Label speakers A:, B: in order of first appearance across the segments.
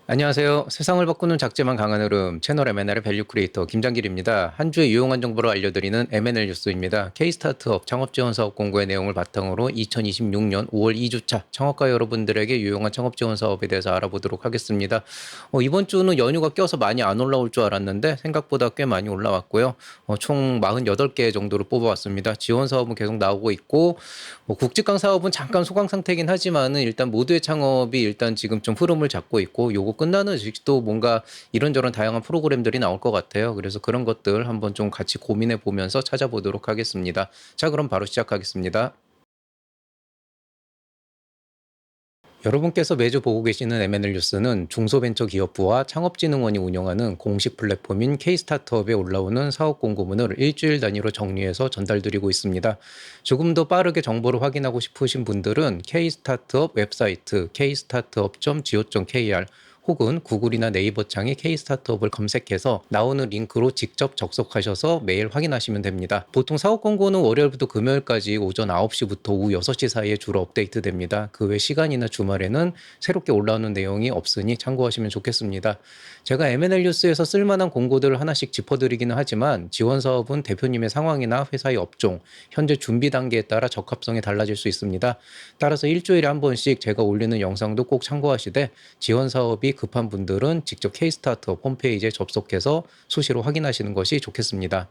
A: 안녕하세요. 세상을 바꾸는 작지만 강한 흐름 채널 M&L의 밸류 크리에이터 김장길입니다. 한 주의 유용한 정보를 알려드리는 M&L 뉴스입니다. K-스타트업 창업 지원 사업 공고의 내용을 바탕으로 2026년 5월 2주차 창업가 여러분들에게 유용한 창업 지원 사업에 대해서 알아보도록 하겠습니다. 이번 주는 연휴가 껴서 많이 안 올라올 줄 알았는데 생각보다 꽤 많이 올라왔고요. 총 48개 정도를 뽑아왔습니다. 지원 사업은 계속 나오고 있고 국직강 사업은 잠깐 소강 상태긴 하지만은 일단 모두의 창업이 일단 지금 좀 흐름을 잡고 있고 요거 끝나는 또 뭔가 이런저런 다양한 프로그램들이 나올 것 같아요. 그래서 그런 것들 한번 좀 같이 고민해 보면서 찾아보도록 하겠습니다. 자, 그럼 바로 시작하겠습니다. 여러분께서 매주 보고 계시는 M&L 뉴스는 중소벤처기업부와 창업진흥원이 운영하는 공식 플랫폼인 K-스타트업에 올라오는 사업 공고문을 일주일 단위로 정리해서 전달드리고 있습니다. 조금 더 빠르게 정보를 확인하고 싶으신 분들은 K-스타트업 웹사이트 kstartup.go.kr 혹은 구글이나 네이버 창에 K-스타트업을 검색해서 나오는 링크로 직접 접속하셔서 매일 확인하시면 됩니다. 보통 사업 공고는 월요일부터 금요일까지 오전 9시부터 오후 6시 사이에 주로 업데이트됩니다. 그 외 시간이나 주말에는 새롭게 올라오는 내용이 없으니 참고하시면 좋겠습니다. 제가 M&L 뉴스에서 쓸만한 공고들을 하나씩 짚어드리기는 하지만 지원 사업은 대표님의 상황이나 회사의 업종, 현재 준비 단계에 따라 적합성이 달라질 수 있습니다. 따라서 일주일에 한 번씩 제가 올리는 영상도 꼭 참고하시되 지원 사업이 급한 분들은 직접 K-스타트업 홈페이지에 접속해서 수시로 확인하시는 것이 좋겠습니다.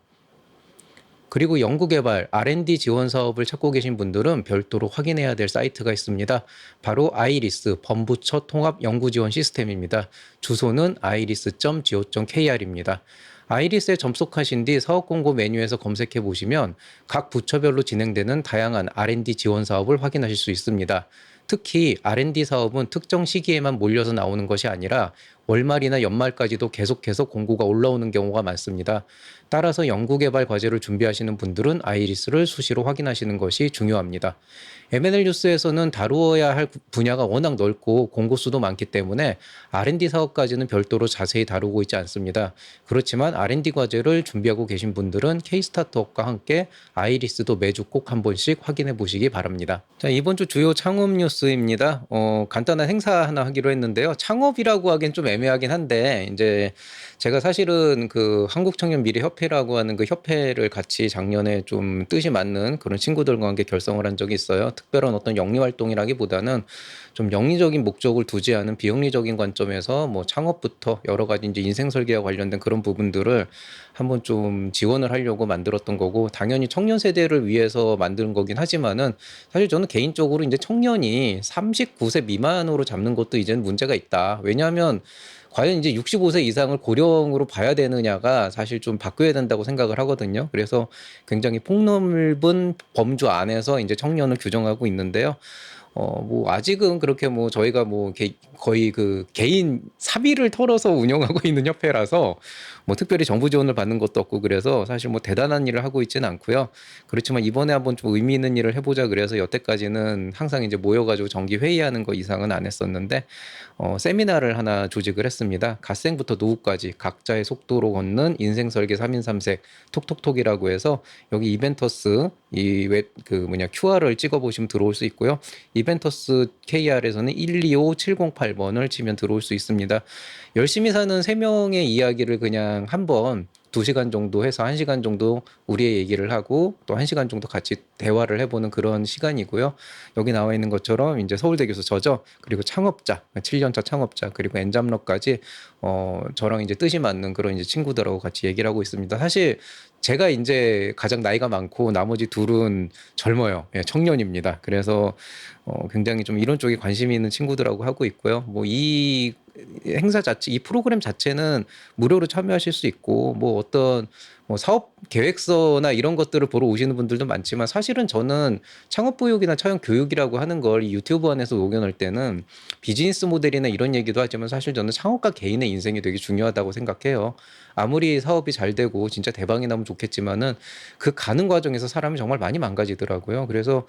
A: 그리고 연구개발, R&D 지원 사업을 찾고 계신 분들은 별도로 확인해야 될 사이트가 있습니다. 바로 아이리스 범부처 통합 연구 지원 시스템입니다. 주소는 iris.go.kr입니다. 아이리스에 접속하신 뒤 사업 공고 메뉴에서 검색해 보시면 각 부처별로 진행되는 다양한 R&D 지원 사업을 확인하실 수 있습니다. 특히 R&D 사업은 특정 시기에만 몰려서 나오는 것이 아니라 월말이나 연말까지도 계속해서 공고가 올라오는 경우가 많습니다. 따라서 연구개발 과제를 준비하시는 분들은 아이리스를 수시로 확인하시는 것이 중요합니다. M&L 뉴스에서는 다루어야 할 분야가 워낙 넓고 공고 수도 많기 때문에 R&D 사업까지는 별도로 자세히 다루고 있지 않습니다. 그렇지만 R&D 과제를 준비하고 계신 분들은 K-스타트업과 함께 아이리스도 매주 꼭 한 번씩 확인해 보시기 바랍니다. 자, 이번 주 주요 창업 뉴스입니다. 간단한 행사 하나 하기로 했는데요. 창업이라고 하기엔 좀 애매하긴 한데 이제 제가 사실은 그 한국청년미래협회라고 하는 그 협회를 같이 작년에 좀 뜻이 맞는 그런 친구들과 함께 결성을 한 적이 있어요. 특별한 어떤 영리 활동이라기보다는 좀 영리적인 목적을 두지 않은 비영리적인 관점에서 뭐 창업부터 여러 가지 이제 인생 설계와 관련된 그런 부분들을 한번 좀 지원을 하려고 만들었던 거고, 당연히 청년 세대를 위해서 만든 거긴 하지만은 사실 저는 개인적으로 이제 청년이 39세 미만으로 잡는 것도 이제는 문제가 있다. 왜냐하면 과연 이제 65세 이상을 고령으로 봐야 되느냐가 사실 좀 바뀌어야 된다고 생각을 하거든요. 그래서 굉장히 폭넓은 범주 안에서 이제 청년을 규정하고 있는데요. 뭐 아직은 그렇게 뭐 저희가 뭐 거의 그 개인 사비를 털어서 운영하고 있는 협회라서 뭐 특별히 정부 지원을 받는 것도 없고, 그래서 사실 뭐 대단한 일을 하고 있지는 않고요. 그렇지만 이번에 한번 좀 의미 있는 일을 해보자 그래서 여태까지는 항상 이제 모여가지고 정기 회의하는 거 이상은 안 했었는데, 세미나를 하나 조직을 했습니다. 갓생부터 노후까지 각자의 속도로 걷는 인생 설계 3인 3색 톡톡톡이라고 해서, 여기 이벤터스 이 웹 그 뭐냐 QR을 찍어 보시면 들어올 수 있고요. 이벤터스 KR에서는 125708번을 치면 들어올 수 있습니다. 열심히 사는 3명의 이야기를 그냥 한번 2시간 정도 해서 1시간 정도 우리의 얘기를 하고 또 1시간 정도 같이 대화를 해보는 그런 시간이고요. 여기 나와 있는 것처럼 이제 서울대 교수 저죠. 그리고 창업자, 7년차 창업자, 그리고 엔잡러까지 저랑 이제 뜻이 맞는 그런 이제 친구들하고 같이 얘기를 하고 있습니다. 사실 제가 이제 가장 나이가 많고 나머지 둘은 젊어요. 예, 청년입니다. 그래서 굉장히 좀 이런 쪽에 관심이 있는 친구들하고 하고 있고요. 뭐 이 행사 자체, 이 프로그램 자체는 무료로 참여하실 수 있고, 뭐 어떤 뭐 사업 계획서나 이런 것들을 보러 오시는 분들도 많지만, 사실은 저는 창업 교육이나 차용 교육이라고 하는 걸 이 유튜브 안에서 녹여낼 때는 비즈니스 모델이나 이런 얘기도 하지만 사실 저는 창업가 개인의 인생이 되게 중요하다고 생각해요. 아무리 사업이 잘 되고 진짜 대박이 나면 좋겠지만은 그 가는 과정에서 사람이 정말 많이 망가지더라고요. 그래서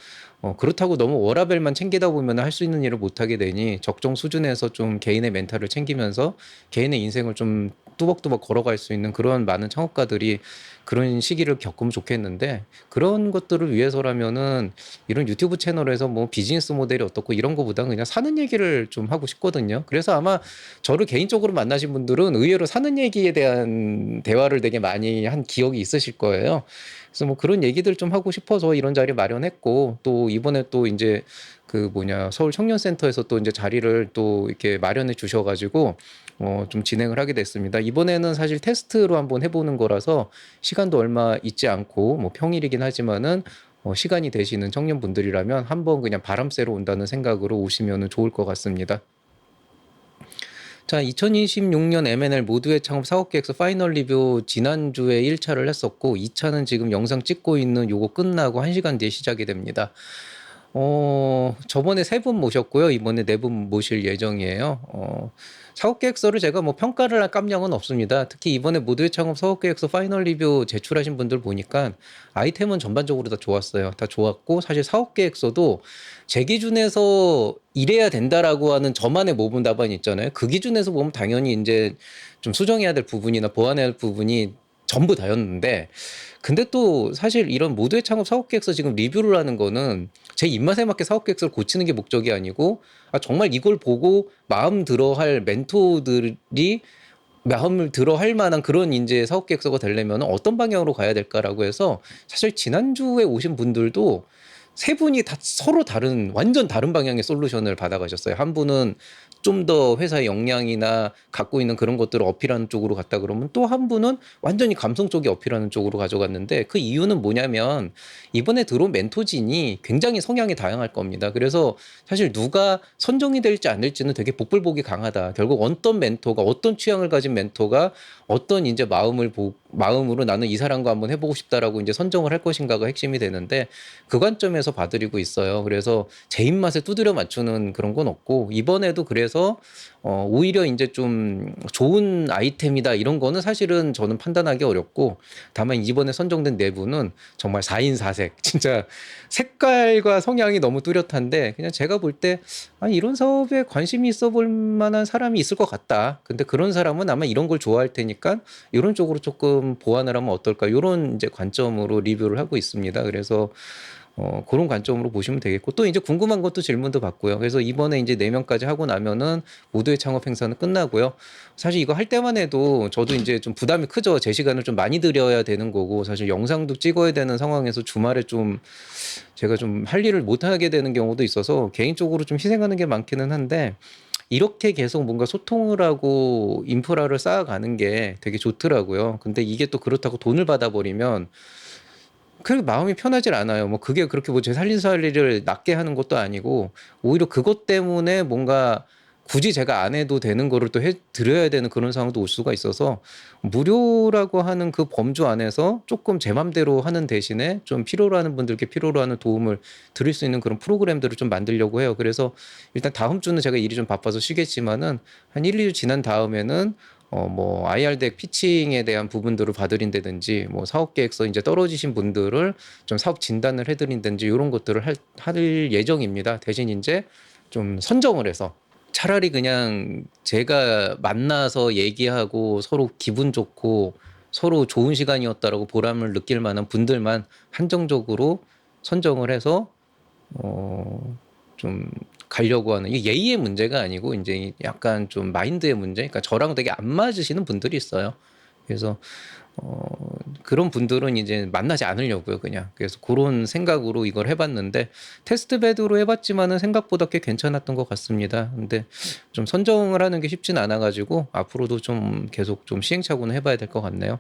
A: 그렇다고 너무 워라밸만 챙기다 보면 할 수 있는 일을 못 하게 되니 적정 수준에서 좀 개인의 멘탈을 챙기면서 개인의 인생을 좀 뚜벅뚜벅 걸어갈 수 있는 그런 많은 창업가들이 그런 시기를 겪으면 좋겠는데, 그런 것들을 위해서라면은 이런 유튜브 채널에서 뭐 비즈니스 모델이 어떻고 이런 거보다는 그냥 사는 얘기를 좀 하고 싶거든요. 그래서 아마 저를 개인적으로 만나신 분들은 의외로 사는 얘기에 대한 대화를 되게 많이 한 기억이 있으실 거예요. 그래서 뭐 그런 얘기들 좀 하고 싶어서 이런 자리 마련했고, 또 이번에 또 이제 그 뭐냐 서울 청년센터에서 또 이제 자리를 또 이렇게 마련해 주셔가지고 좀 진행을 하게 됐습니다. 이번에는 사실 테스트로 한번 해보는 거라서 시간도 얼마 있지 않고 뭐 평일이긴 하지만은 시간이 되시는 청년분들이라면 한번 그냥 바람 쐬러 온다는 생각으로 오시면 좋을 것 같습니다. 자, 2026년 M&L 모두의 창업 사업계획서 파이널 리뷰 지난주에 1차를 했었고 2차는 지금 영상 찍고 있는 요거 끝나고 1시간 뒤에 시작이 됩니다. 저번에 3분 모셨고요. 이번에 4분 모실 예정이에요. 사업계획서를 제가 뭐 평가를 할 깜냥은 없습니다. 특히 이번에 모두의 창업 사업계획서 파이널 리뷰 제출하신 분들 보니까 아이템은 전반적으로 다 좋았어요. 다 좋았고, 사실 사업계획서도 제 기준에서 이래야 된다라고 하는 저만의 모분 답안이 있잖아요. 그 기준에서 보면 당연히 이제 좀 수정해야 될 부분이나 보완해야 할 부분이 전부 다였는데, 근데 또 사실 이런 모두의 창업 사업계획서 지금 리뷰를 하는 거는 제 입맛에 맞게 사업계획서를 고치는 게 목적이 아니고, 정말 이걸 보고 마음 들어 할 멘토들이 마음을 들어 할 만한 그런 이제 사업계획서가 되려면 어떤 방향으로 가야 될까라고 해서, 사실 지난주에 오신 분들도 3분이 다 서로 다른 완전 다른 방향의 솔루션을 받아가셨어요. 한 분은 좀 더 회사의 역량이나 갖고 있는 그런 것들을 어필하는 쪽으로 갔다 그러면, 또 한 분은 완전히 감성 쪽에 어필하는 쪽으로 가져갔는데, 그 이유는 뭐냐면 이번에 들어온 멘토진이 굉장히 성향이 다양할 겁니다. 그래서 사실 누가 선정이 될지 안 될지는 되게 복불복이 강하다. 결국 어떤 멘토가 어떤 취향을 가진 멘토가 어떤 이제 마음으로 나는 이 사람과 한번 해보고 싶다라고 이제 선정을 할 것인가가 핵심이 되는데, 그 관점에서 봐드리고 있어요. 그래서 제 입맛에 두드려 맞추는 그런 건 없고, 이번에도 그래서 오히려 이제 좀 좋은 아이템이다 이런 거는 사실은 저는 판단하기 어렵고, 다만 이번에 선정된 내부는 정말 4인 4색 진짜 색깔과 성향이 너무 뚜렷한데, 그냥 제가 볼 때 이런 사업에 관심이 있어 볼 만한 사람이 있을 것 같다. 근데 그런 사람은 아마 이런 걸 좋아할 테니까 이런 쪽으로 조금 보완을 하면 어떨까, 이런 이제 관점으로 리뷰를 하고 있습니다. 그래서 그런 관점으로 보시면 되겠고, 또 이제 궁금한 것도 질문도 받고요. 그래서 이번에 이제 4명까지 하고 나면은 모두의 창업 행사는 끝나고요. 사실 이거 할 때만 해도 저도 이제 좀 부담이 크죠. 제 시간을 좀 많이 들여야 되는 거고, 사실 영상도 찍어야 되는 상황에서 주말에 좀 제가 좀 할 일을 못 하게 되는 경우도 있어서 개인적으로 좀 희생하는 게 많기는 한데, 이렇게 계속 뭔가 소통을 하고 인프라를 쌓아가는 게 되게 좋더라고요. 근데 이게 또 그렇다고 돈을 받아버리면 그 마음이 편하질 않아요. 뭐 그게 그렇게 뭐 제 살림살이를 낮게 하는 것도 아니고, 오히려 그것 때문에 뭔가 굳이 제가 안 해도 되는 거를 또 해 드려야 되는 그런 상황도 올 수가 있어서, 무료라고 하는 그 범주 안에서 조금 제 맘대로 하는 대신에 좀 필요로 하는 분들께 필요로 하는 도움을 드릴 수 있는 그런 프로그램들을 좀 만들려고 해요. 그래서 일단 다음 주는 제가 일이 좀 바빠서 쉬겠지만은 한 1, 2주 지난 다음에는 뭐 IR 덱 피칭에 대한 부분들을 봐드린다든지, 뭐 사업 계획서 이제 떨어지신 분들을 좀 사업 진단을 해드린다든지, 이런 것들을 할 예정입니다. 대신 이제 좀 선정을 해서 차라리 그냥 제가 만나서 얘기하고 서로 기분 좋고 서로 좋은 시간이었다라고 보람을 느낄 만한 분들만 한정적으로 선정을 해서 좀 가려고 하는, 이게 예의의 문제가 아니고 이제 약간 좀 마인드의 문제. 그러니까 저랑 되게 안 맞으시는 분들이 있어요. 그래서 그런 분들은 이제 만나지 않으려고요, 그냥. 그래서 그런 생각으로 이걸 해봤는데, 테스트 베드로 해봤지만은 생각보다 꽤 괜찮았던 것 같습니다. 근데 좀 선정을 하는 게 쉽진 않아가지고 앞으로도 좀 계속 좀 시행착오는 해봐야 될 것 같네요.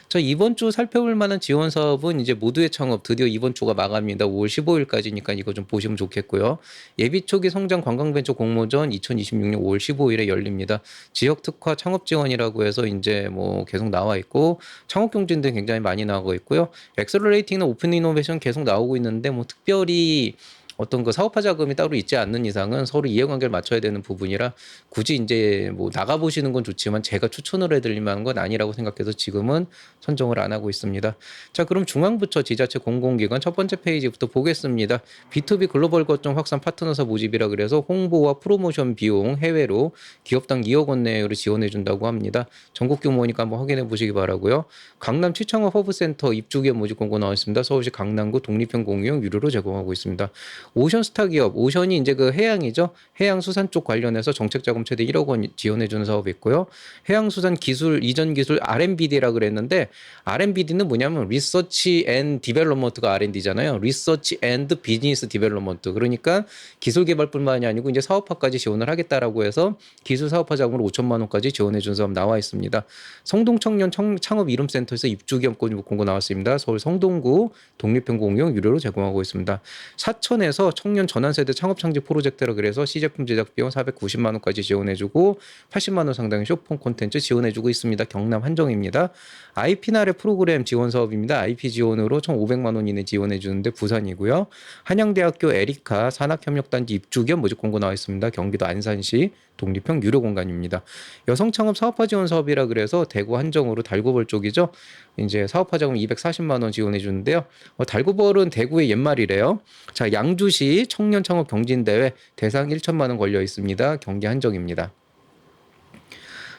A: 자, 이번 주 살펴볼 만한 지원 사업은 이제 모두의 창업 드디어 이번 주가 마감입니다. 5월 15일까지니까 이거 좀 보시면 좋겠고요. 예비 초기 성장 관광벤처 공모전 2026년 5월 15일에 열립니다. 지역 특화 창업 지원이라고 해서 이제 뭐 계속 나와 있고, 창업 경진들 굉장히 많이 나오고 있고요. 엑셀러레이팅은 오픈 이노베이션 계속 나오고 있는데, 뭐 특별히 어떤 그 사업화 자금이 따로 있지 않는 이상은 서로 이해관계를 맞춰야 되는 부분이라 굳이 이제 뭐 나가보시는 건 좋지만 제가 추천을 해드릴 만한 건 아니라고 생각해서 지금은 선정을 안 하고 있습니다. 자, 그럼 중앙부처 지자체 공공기관 첫 번째 페이지부터 보겠습니다. B2B 글로벌 거점 확산 파트너사 모집이라 그래서 홍보와 프로모션 비용 해외로 기업당 2억 원 내외로 지원해 준다고 합니다. 전국 규모니까 한번 확인해 보시기 바라고요. 강남 취창업 허브센터 입주기업 모집 공고 나와 있습니다. 서울시 강남구 독립형 공유형 유료로 제공하고 있습니다. 오션스타 기업, 오션이 이제 그 해양이죠. 해양수산 쪽 관련해서 정책자금 최대 1억 원 지원해 주는 사업이 있고요. 해양수산 기술 이전 기술 R&BD라 그랬는데 R&BD는 뭐냐면 리서치 앤 디벨롭먼트가 R&D잖아요. 리서치 앤드 비즈니스 디벨롭먼트. 그러니까 기술 개발뿐만이 아니고 이제 사업화까지 지원을 하겠다라고 해서 기술 사업화 자금으로 5천만 원까지 지원해 준 사업 나와 있습니다. 성동 청년 창업 이름센터에서 입주기업 공고 나왔습니다. 서울 성동구 독립형 공유형 유료로 제공하고 있습니다. 사천에서 청년 전환세대 창업창직 프로젝트라 그래서 시제품 제작 비용 490만 원까지 지원해주고 80만 원 상당의 쇼폼 콘텐츠 지원해주고 있습니다. 경남 한정입니다. IP나래 프로그램 지원 사업입니다. IP 지원으로 총 500만 원 이내 지원해주는데 부산이고요. 한양대학교 에리카 산학협력단지 입주기업 모집 공고 나와 있습니다. 경기도 안산시 독립형 유료 공간입니다. 여성 창업 사업화 지원 사업이라 그래서 대구 한정으로 달구벌 쪽이죠. 이제 사업화 자금 240만 원 지원해 주는데요. 달구벌은 대구의 옛말이래요. 자, 양주시 청년 창업 경진대회 대상 1천만 원 걸려 있습니다. 경기 한정입니다.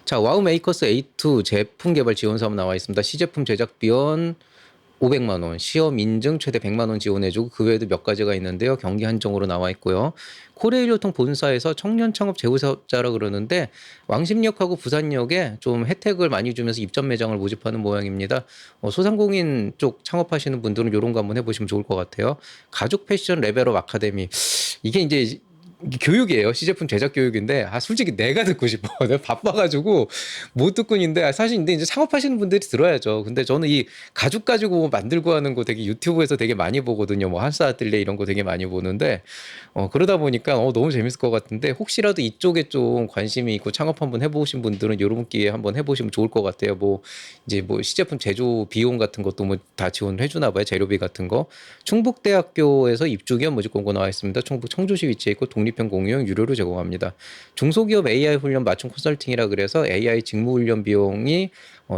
A: 자, 와우 메이커스 A2 제품 개발 지원 사업 나와 있습니다. 시제품 제작 비용 500만 원, 시험 인증 최대 100만 원 지원해주고 그 외에도 몇 가지가 있는데요. 경기 한정으로 나와 있고요. 코레일교통 본사에서 청년 창업 제휴 사업자라 그러는데 왕십역하고 부산역에 좀 혜택을 많이 주면서 입점 매장을 모집하는 모양입니다. 소상공인 쪽 창업하시는 분들은 이런 거 한번 해보시면 좋을 것 같아요. 가죽 패션 레벨업 아카데미. 이게 이제 교육이에요. 시제품 제작 교육인데 솔직히 내가 듣고 싶어. 내가 바빠가지고 못 듣고 있는데 사실 근데 이제 창업하시는 분들이 들어야죠. 근데 저는 이 가죽 가지고 만들고 하는 거 되게 유튜브에서 되게 많이 보거든요. 뭐 한스 아틀레 이런 거 되게 많이 보는데 그러다 보니까 너무 재밌을 것 같은데 혹시라도 이쪽에 좀 관심이 있고 창업 한번 해보신 분들은 이런 기회에 한번 해보시면 좋을 것 같아요. 뭐 이제 뭐 시제품 제조 비용 같은 것도 뭐 다 지원을 해주나 봐요. 재료비 같은 거. 충북대학교에서 입주기업 모집 공고 나와 있습니다. 충북 청주시 위치해 있고 독립형 공유형 유료로 제공합니다. 중소기업 AI 훈련 맞춤 컨설팅이라 그래서 AI 직무훈련 비용이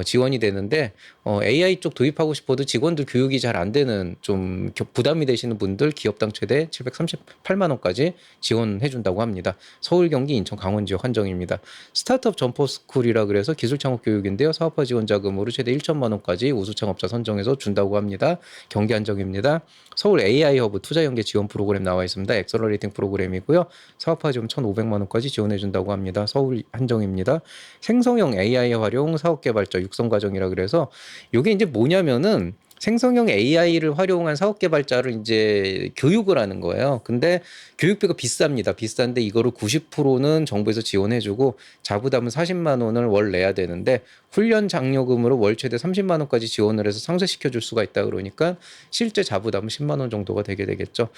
A: 지원이 되는데 AI 쪽 도입하고 싶어도 직원들 교육이 잘 안 되는 좀 부담이 되시는 분들 기업당 최대 738만 원까지 지원해 준다고 합니다. 서울, 경기, 인천, 강원 지역 한정입니다. 스타트업 점퍼스쿨이라 그래서 기술 창업 교육인데요. 사업화 지원 자금으로 최대 1천만 원까지 우수 창업자 선정해서 준다고 합니다. 경기 한정입니다. 서울 AI 허브 투자 연계 지원 프로그램 나와 있습니다. 엑셀러레이팅 프로그램이고요. 사업화 지원 1,500만 원까지 지원해 준다고 합니다. 서울 한정입니다. 생성형 AI 활용 사업 개발자 육성 과정이라 그래서 이게 이제 뭐냐면은 생성형 AI를 활용한 사업 개발자를 이제 교육을 하는 거예요. 근데 교육비가 비쌉니다. 비싼데 이거를 90%는 정부에서 지원해주고 자부담은 40만 원을 월 내야 되는데 훈련 장려금으로 월 최대 30만 원까지 지원을 해서 상쇄시켜줄 수가 있다 그러니까 실제 자부담은 10만 원 정도가 되게 되겠죠.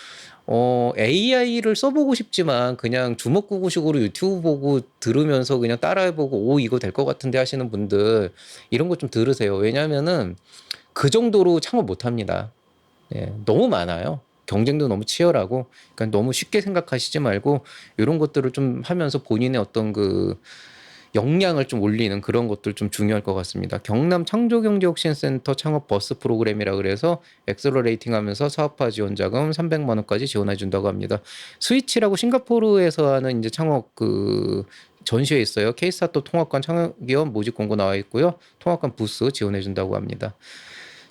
A: AI를 써보고 싶지만 그냥 주먹구구식으로 유튜브 보고 들으면서 그냥 따라해보고 이거 될 것 같은데 하시는 분들 이런 거 좀 들으세요. 왜냐면은 그 정도로 창업 못 합니다. 예, 너무 많아요. 경쟁도 너무 치열하고, 그러니까 너무 쉽게 생각하시지 말고, 이런 것들을 좀 하면서 본인의 어떤 그 역량을 좀 올리는 그런 것들 좀 중요할 것 같습니다. 경남 창조경제혁신센터 창업 버스 프로그램이라 그래서 엑셀러레이팅 하면서 사업화 지원 자금 300만 원까지 지원해 준다고 합니다. 스위치라고 싱가포르에서 하는 이제 창업 전시회 있어요. K스타트 통합관 창업기업 모집 공고 나와 있고요. 통합관 부스 지원해 준다고 합니다.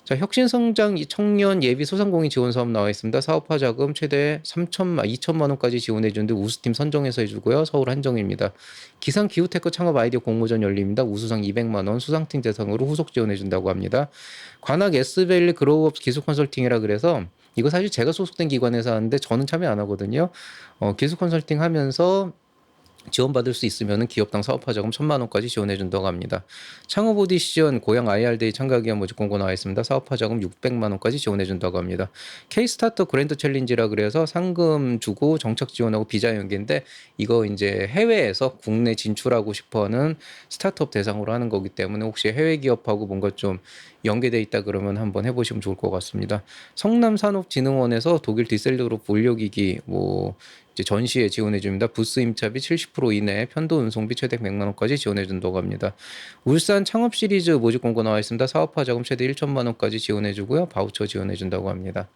A: 자, 혁신성장 청년 예비 소상공인 지원 사업 나와 있습니다. 사업화 자금 최대 2천만 원까지 지원해 주는데 우수팀 선정해서 해주고요. 서울 한정입니다. 기상 기후테크 창업 아이디어 공모전 열립니다. 우수상 200만 원, 수상팀 대상으로 후속 지원해 준다고 합니다. 관악 S밸리 그로우업 기술 컨설팅이라 그래서 이거 사실 제가 소속된 기관에서 하는데 저는 참여 안 하거든요. 기술 컨설팅 하면서 지원받을 수 있으면 기업당 사업화 자금 1,000만 원까지 지원해 준다고 합니다. 창업 오디션 고양 IR데이 참가기한 모집 공고 나와 있습니다. 사업화 자금 600만 원까지 지원해 준다고 합니다. K-스타터 그랜드 챌린지라 그래서 상금 주고 정착 지원하고 비자 연계인데 이거 이제 해외에서 국내 진출하고 싶어하는 스타트업 대상으로 하는 거기 때문에 혹시 해외 기업하고 뭔가 좀 연계돼 있다 그러면 한번 해보시면 좋을 것 같습니다. 성남산업진흥원에서 독일 디셀도르프 올려기기 뭐 이제 전시에 지원해 줍니다. 부스 임차비 70% 이내, 편도 운송비 최대 100만 원까지 지원해 준다고 합니다. 울산 창업 시리즈 모집 공고 나와 있습니다. 사업화 자금 최대 1천만 원까지 지원해 주고요. 바우처 지원해 준다고 합니다.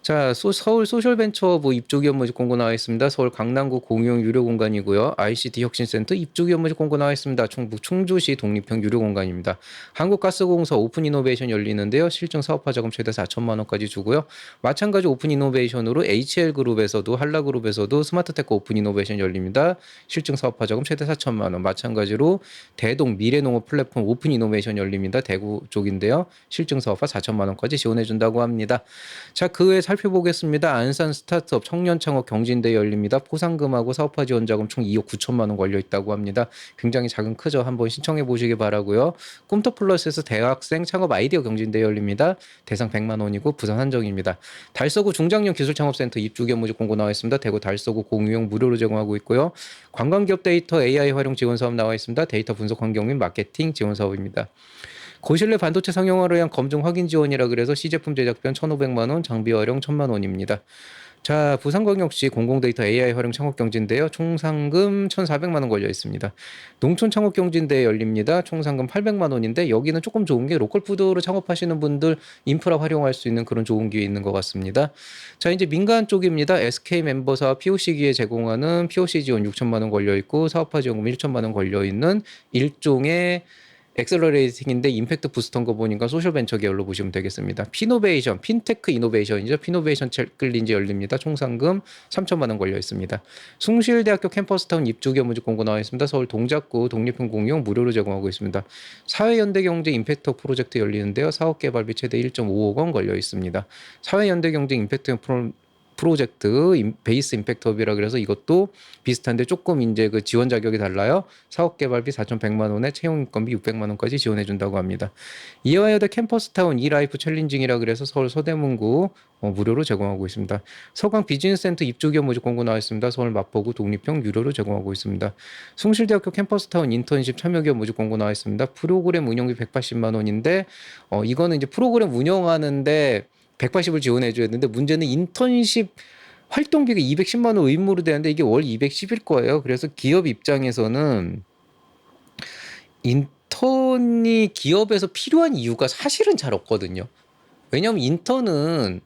A: 자, 서울 소셜벤처부 입주기업 모집 공고 나와 있습니다. 서울 강남구 공용 유료 공간이고요. ICT 혁신센터 입주기업 모집 공고 나와 있습니다. 충북 충주시 독립형 유료 공간입니다. 한국가스공사 오픈이노베이션 열리는데요. 실증 사업화 자금 최대 4천만 원까지 주고요. 마찬가지 오픈이노베이션으로 HL그룹에서도 한라그룹에서도 스마트테크 오픈이노베이션 열립니다. 실증 사업화 자금 최대 4천만 원. 마찬가지로 대동 미래농업 플랫폼 오픈이노베이션 열립니다. 대구 쪽인데요. 실증 사업화 4천만 원까지 지원해 준다고 합니다. 자, 그 외에 살펴보겠습니다. 안산 스타트업 청년창업 경진대회 열립니다. 포상금하고 사업화 지원자금 총 2억 9천만 원 걸려 있다고 합니다. 굉장히 작은 크죠. 한번 신청해 보시기 바라고요. 꿈터플러스에서 대학생 창업 아이디어 경진대회 열립니다. 대상 100만 원이고 부산 한정입니다. 달서구 중장년 기술창업센터 입주기업 모집 공고 나와 있습니다. 대구 달서구 공유용 무료로 제공하고 있고요. 관광기업 데이터 AI 활용 지원 사업 나와 있습니다. 데이터 분석 환경 및 마케팅 지원 사업입니다. 고실내 반도체 상용화를 위한 검증 확인 지원이라 그래서 시제품 제작비용 1,500만 원, 장비 활용 1,000만 원입니다. 자, 부산광역시 공공데이터 AI 활용 창업경진대요. 총 상금 1,400만 원 걸려 있습니다. 농촌 창업경진대회 열립니다. 총 상금 800만 원인데 여기는 조금 좋은 게 로컬푸드로 창업하시는 분들 인프라 활용할 수 있는 그런 좋은 기회 있는 것 같습니다. 자, 이제 민간 쪽입니다. SK 멤버사업 POC기에 제공하는 POC 지원 6천만 원 걸려 있고 사업화 지원금 1천만 원 걸려 있는 일종의 엑셀러레이팅인데 임팩트 부스터인 거 보니까 소셜벤처 계열로 보시면 되겠습니다. 피노베이션, 핀테크 이노베이션이죠. 피노베이션 체클린지 열립니다. 총 상금 3천만 원 걸려 있습니다. 숭실대학교 캠퍼스타운 입주기업 모집 공고 나와 있습니다. 서울 동작구 독립형 공용 무료로 제공하고 있습니다. 사회연대경제 임팩트 프로젝트 열리는데요. 사업개발비 최대 1.5억 원 걸려 있습니다. 사회연대경제 임팩트 프로젝트 베이스 임팩트업이라 그래서 이것도 비슷한데 조금 이제 그 지원 자격이 달라요. 사업 개발비 4,100만 원에 채용 인건비 600만 원까지 지원해 준다고 합니다. 이화여대 캠퍼스타운 이라이프 챌린징이라 그래서 서울 서대문구 무료로 제공하고 있습니다. 서강 비즈니스센터 입주기업 모집 공고 나와 있습니다. 서울 마포구 독립형 유료로 제공하고 있습니다. 숭실대학교 캠퍼스타운 인턴십 참여기업 모집 공고 나와 있습니다. 프로그램 운영비 180만 원인데 이거는 이제 프로그램 운영하는데 180을 지원해줘야 되는데 문제는 인턴십 활동비가 210만 원 의무로 되는데 이게 월 210일 거예요. 그래서 기업 입장에서는 인턴이 기업에서 필요한 이유가 사실은 잘 없거든요. 왜냐하면 인턴은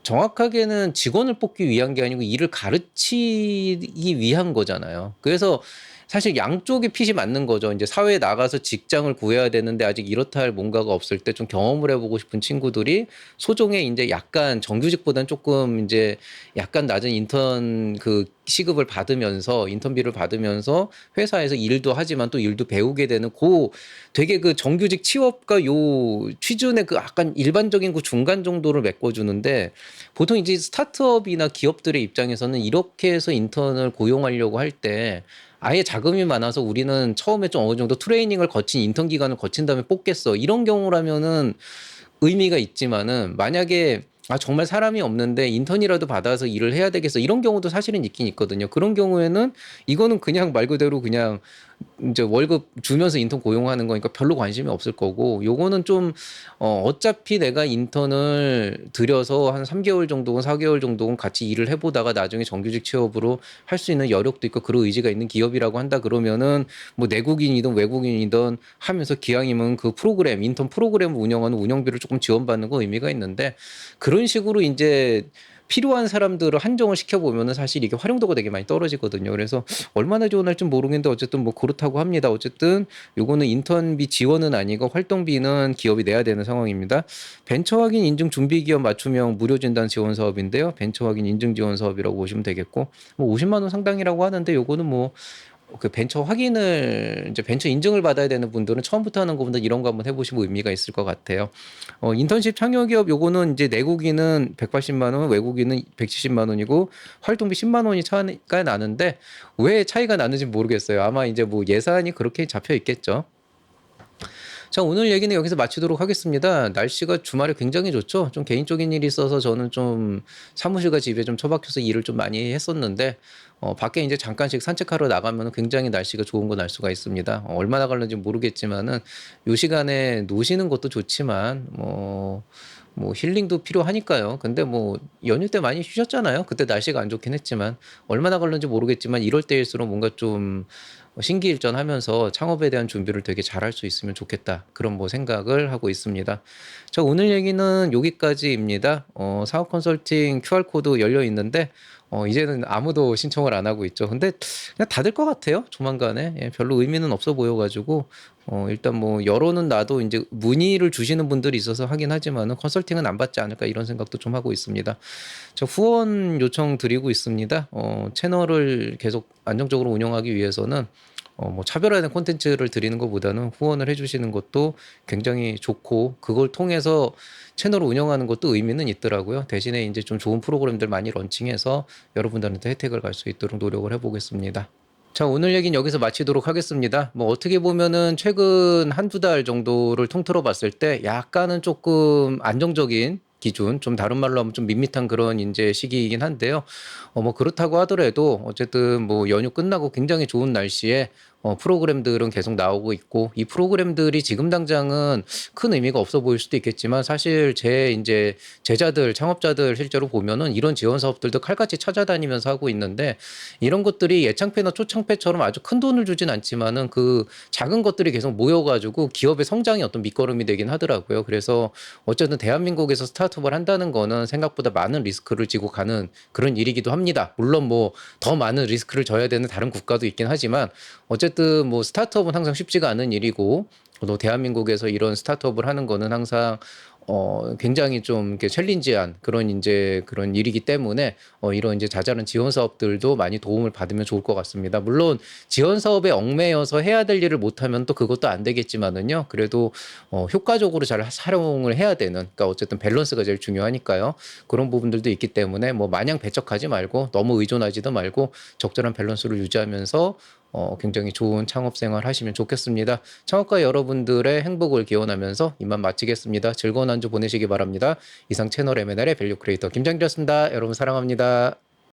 A: 정확하게는 직원을 뽑기 위한 게 아니고 일을 가르치기 위한 거잖아요. 그래서 사실 양쪽의 핏이 맞는 거죠. 이제 사회에 나가서 직장을 구해야 되는데 아직 이렇다 할 뭔가가 없을 때 좀 경험을 해보고 싶은 친구들이 소정의 이제 약간 정규직보다는 조금 이제 약간 낮은 인턴 그 시급을 받으면서 인턴비를 받으면서 회사에서 일도 하지만 또 일도 배우게 되는 되게 그 정규직 취업과 요 취준의 그 약간 일반적인 그 중간 정도를 메꿔주는데 보통 이제 스타트업이나 기업들의 입장에서는 이렇게 해서 인턴을 고용하려고 할 때 아예 자금이 많아서 우리는 처음에 좀 어느 정도 트레이닝을 거친 인턴 기간을 거친 다음에 뽑겠어. 이런 경우라면은 의미가 있지만은 만약에 정말 사람이 없는데 인턴이라도 받아서 일을 해야 되겠어. 이런 경우도 사실은 있긴 있거든요. 그런 경우에는 이거는 그냥 말 그대로 그냥 이제 월급 주면서 인턴 고용하는 거니까 별로 관심이 없을 거고 요거는 좀 어차피 내가 인턴을 들여서 한 3개월 정도건 4개월 정도건 같이 일을 해보다가 나중에 정규직 취업으로 할 수 있는 여력도 있고 그런 의지가 있는 기업이라고 한다 그러면은 뭐 내국인이든 외국인이든 하면서 기왕이면 그 프로그램 인턴 프로그램을 운영하는 운영비를 조금 지원받는 거 의미가 있는데 그런 식으로 이제 필요한 사람들을 한정을 시켜보면은 사실 이게 활용도가 되게 많이 떨어지거든요. 그래서 얼마나 지원할지 모르겠는데 어쨌든 뭐 그렇다고 합니다. 어쨌든 요거는 인턴비 지원은 아니고 활동비는 기업이 내야 되는 상황입니다. 벤처 확인 인증 준비 기업 맞춤형 무료 진단 지원 사업인데요. 벤처 확인 인증 지원 사업이라고 보시면 되겠고 뭐 50만 원 상당이라고 하는데 요거는 뭐 그 벤처 확인을 이제 벤처 인증을 받아야 되는 분들은 처음부터 하는 것보다 이런 거 한번 해보시면 의미가 있을 것 같아요. 인턴십 창요기업 요거는 이제 내국인은 180만 원, 외국인은 170만 원이고 활동비 10만 원이 차이가 나는데 왜 차이가 나는지 모르겠어요. 아마 이제 뭐 예산이 그렇게 잡혀 있겠죠. 자, 오늘 얘기는 여기서 마치도록 하겠습니다. 날씨가 주말에 굉장히 좋죠. 좀 개인적인 일이 있어서 저는 좀 사무실과 집에 좀 처박혀서 일을 좀 많이 했었는데, 밖에 이제 잠깐씩 산책하러 나가면 굉장히 날씨가 좋은 건 알 수가 있습니다. 얼마나 갈는지 모르겠지만은, 요 시간에 노시는 것도 좋지만, 뭐 힐링도 필요하니까요. 근데 뭐 연휴 때 많이 쉬셨잖아요. 그때 날씨가 안 좋긴 했지만 얼마나 갈는지 모르겠지만 이럴 때일수록 뭔가 좀 신기일전하면서 창업에 대한 준비를 되게 잘할 수 있으면 좋겠다. 그런 뭐 생각을 하고 있습니다. 자, 오늘 얘기는 여기까지입니다. 사업 컨설팅 QR코드 열려 있는데 이제는 아무도 신청을 안 하고 있죠. 근데 그냥 닫을 것 같아요. 조만간에. 예, 별로 의미는 없어 보여가지고 일단 뭐 열어는 놔도 이제 문의를 주시는 분들이 있어서 하긴 하지만은 컨설팅은 안 받지 않을까 이런 생각도 좀 하고 있습니다. 저 후원 요청 드리고 있습니다. 채널을 계속 안정적으로 운영하기 위해서는 뭐 차별화된 콘텐츠를 드리는 것보다는 후원을 해주시는 것도 굉장히 좋고 그걸 통해서 채널을 운영하는 것도 의미는 있더라고요. 대신에 이제 좀 좋은 프로그램들 많이 런칭해서 여러분들한테 혜택을 갈 수 있도록 노력을 해보겠습니다. 자, 오늘 얘기는 여기서 마치도록 하겠습니다. 뭐 어떻게 보면은 최근 한두 달 정도를 통틀어 봤을 때 약간은 조금 안정적인 기준, 좀 다른 말로 하면 좀 밋밋한 그런 이제 시기이긴 한데요. 뭐 그렇다고 하더라도 어쨌든 뭐 연휴 끝나고 굉장히 좋은 날씨에 프로그램들은 계속 나오고 있고 이 프로그램들이 지금 당장은 큰 의미가 없어 보일 수도 있겠지만 사실 제 이제 제자들, 창업자들 실제로 보면은 이런 지원 사업들도 칼같이 찾아다니면서 하고 있는데 이런 것들이 예창패나 초창패처럼 아주 큰 돈을 주진 않지만은 그 작은 것들이 계속 모여가지고 기업의 성장의 어떤 밑거름이 되긴 하더라고요. 그래서 어쨌든 대한민국에서 스타트업을 한다는 거는 생각보다 많은 리스크를 지고 가는 그런 일이기도 합니다. 물론 뭐 더 많은 리스크를 져야 되는 다른 국가도 있긴 하지만 어쨌든 뭐 스타트업은 항상 쉽지가 않은 일이고 또 대한민국에서 이런 스타트업을 하는 거는 항상 굉장히 좀 이렇게 챌린지한 그런 이제 그런 일이기 때문에 이런 이제 자잘한 지원 사업들도 많이 도움을 받으면 좋을 것 같습니다. 물론 지원 사업에 얽매여서 해야 될 일을 못하면 또 그것도 안 되겠지만은요. 그래도 효과적으로 잘 활용을 해야 되는, 그러니까 어쨌든 밸런스가 제일 중요하니까요. 그런 부분들도 있기 때문에 뭐 마냥 배척하지 말고 너무 의존하지도 말고 적절한 밸런스를 유지하면서 굉장히 좋은 창업 생활 하시면 좋겠습니다. 창업가 여러분들의 행복을 기원하면서 이만 마치겠습니다. 즐거운 한 주 보내시기 바랍니다. 이상 채널 M&A의 밸류 크리에이터 김장기였습니다. 여러분 사랑합니다.